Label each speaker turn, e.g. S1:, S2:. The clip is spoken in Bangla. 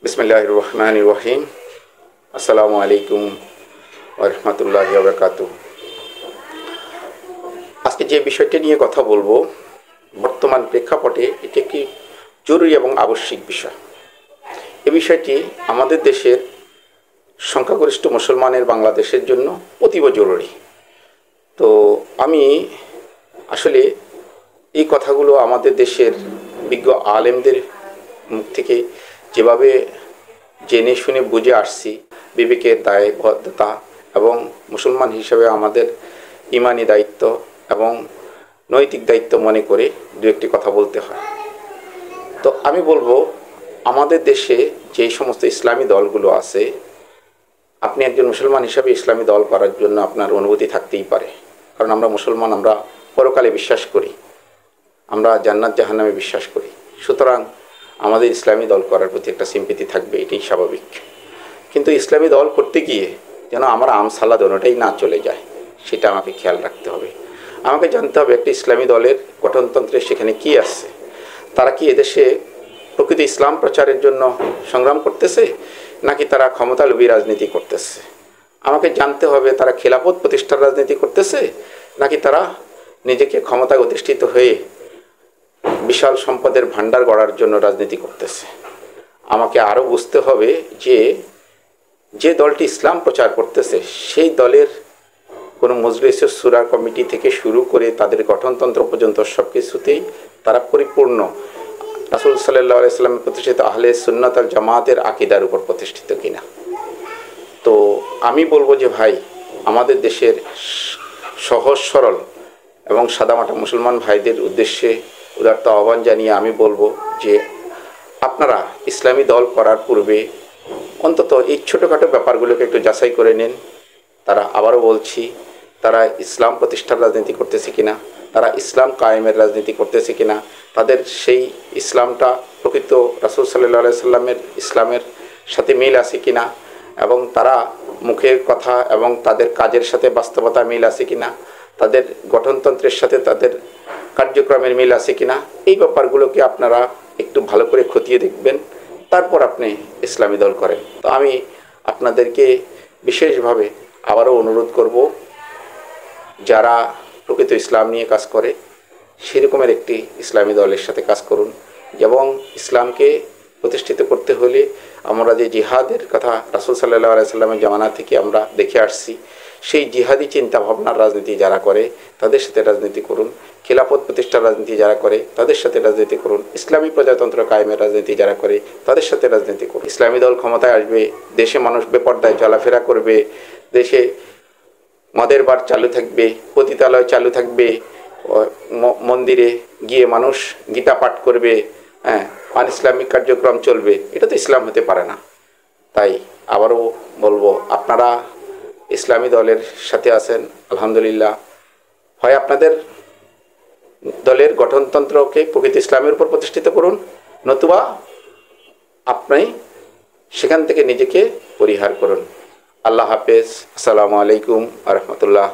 S1: বিসমিল্লাহির রহমানির রহিম। আসসালামু আলাইকুম ওয়া রাহমাতুল্লাহি ওয়া বারাকাতুহু। আজকে যে বিষয়টি নিয়ে কথা বলবো, বর্তমান প্রেক্ষাপটে এটি একটি জরুরি এবং আবশ্যিক বিষয়। এই বিষয়টি আমাদের দেশের সংখ্যাগরিষ্ঠ মুসলমানের বাংলাদেশের জন্য অতীব জরুরি। তো আমি আসলে এই কথাগুলো আমাদের দেশের বিজ্ঞ আলেমদের মুখ থেকে যেভাবে জেনে শুনে বুঝে আসছি, বিবেকের দায়বদ্ধতা এবং মুসলমান হিসেবে আমাদের ইমানি দায়িত্ব এবং নৈতিক দায়িত্ব মনে করে দু একটি কথা বলতে হয়। তো আমি বলবো, আমাদের দেশে যেই সমস্ত ইসলামী দলগুলো আছে, আপনি একজন মুসলমান হিসাবে ইসলামী দল করার জন্য আপনার অনুভূতি থাকতেই পারে, কারণ আমরা মুসলমান, আমরা পরকালে বিশ্বাস করি, আমরা জান্নাত জাহান্নামে বিশ্বাস করি। সুতরাং আমাদের ইসলামী দল করার প্রতি একটা সিম্পেথি থাকবে, এটাই স্বাভাবিক। কিন্তু ইসলামী দল করতে গিয়ে যেন আমার আমসালা দোনোটাই না চলে যায়, সেটা আমাকে খেয়াল রাখতে হবে। আমাকে জানতে হবে একটা ইসলামী দলের গঠনতন্ত্রে সেখানে কি আছে। তারা কি এদেশে প্রকৃত ইসলাম প্রচারের জন্য সংগ্রাম করতেছে, নাকি তারা ক্ষমতালোভী রাজনীতি করতেছে? আমাকে জানতে হবে তারা খেলাফত প্রতিষ্ঠার রাজনীতি করতেছে, নাকি তারা নিজেকে ক্ষমতায় অধিষ্ঠিত হয়ে বিশাল সম্পদের ভাণ্ডার গড়ার জন্য রাজনীতি করতেছে। আমাকে আরও বুঝতে হবে যে দলটি ইসলাম প্রচার করতেছে সেই দলের কোনো মজলিসের শুরা কমিটি থেকে শুরু করে তাদের গঠনতন্ত্র পর্যন্ত সব কিছুতেই তারা পরিপূর্ণ রাসূল সাল্লাল্লাহু আলাইহি ওয়াসাল্লামের প্রতিষ্ঠিত আহলে সুন্নাত ওয়াল জামাতের আকীদার উপর প্রতিষ্ঠিত কিনা। তো আমি বলবো যে ভাই, আমাদের দেশের সহজ সরল এবং সাদামাটা মুসলমান ভাইদের উদ্দেশ্যে উদারত আহ্বান জানিয়ে আমি বলবো যে আপনারা ইসলামী দল করার পূর্বে অন্তত এই ছোটোখাটো ব্যাপারগুলোকে একটু যাচাই করে নিন। তারা, আবারও বলছি, তারা ইসলাম প্রতিষ্ঠার রাজনীতি করতেছে কিনা, তারা ইসলাম কায়েমের রাজনীতি করতেছে কিনা, তাদের সেই ইসলামটা প্রকৃত রাসূল সাল্লাল্লাহু আলাইহি সাল্লামের ইসলামের সাথে মিল আছে কিনা, এবং তারা মুখের কথা এবং তাদের কাজের সাথে বাস্তবতা মিল আছে কিনা, তাদের গঠনতন্ত্রের সাথে তাদের কার্যক্রমের মিল আছে কিনা, এই ব্যাপারগুলোকে আপনারা একটু ভালো করে খতিয়ে দেখবেন, তারপর আপনি ইসলামী দল করেন। তো আমি আপনাদেরকে বিশেষভাবে আবারও অনুরোধ করব, যারা প্রকৃত ইসলাম নিয়ে কাজ করে সেরকমের একটি ইসলামী দলের সাথে কাজ করুন। এবং ইসলামকে প্রতিষ্ঠিত করতে হলে আমরা যে জিহাদের কথা রাসূল সাল্লাল্লাহু আলাইহি সাল্লামের জামানা থেকে আমরা দেখে আসছি, সেই জিহাদি চিন্তা ভাবনার রাজনীতি যারা করে তাদের সাথে রাজনীতি করুন। খেলাফত প্রতিষ্ঠার রাজনীতি যারা করে তাদের সাথে রাজনীতি করুন। ইসলামী প্রজাতন্ত্র কায়েমের রাজনীতি যারা করে তাদের সাথে রাজনীতি করুন। ইসলামী দল ক্ষমতায় আসবে, দেশে মানুষ বেপর্দায় চলাফেরা করবে, দেশে মদের বার চালু থাকবে, পতিতালয় চালু থাকবে, মন্দিরে গিয়ে মানুষ গীতা পাঠ করবে, আন ইসলামিক কার্যক্রম চলবে। এটা তো ইসলাম হতে পারে না। তাই আবারও বলবো, আপনারা ইসলামী দলের সাথে আছেন, আলহামদুলিল্লাহ। হয় আপনাদের দলের গঠনতন্ত্রকে প্রকৃত ইসলামের উপর প্রতিষ্ঠিত করুন, নতুবা আপনি সেখান থেকে নিজেকে পরিহার করুন। আল্লাহ হাফেজ। আসসালামু আলাইকুম ওয়া রাহমাতুল্লাহ।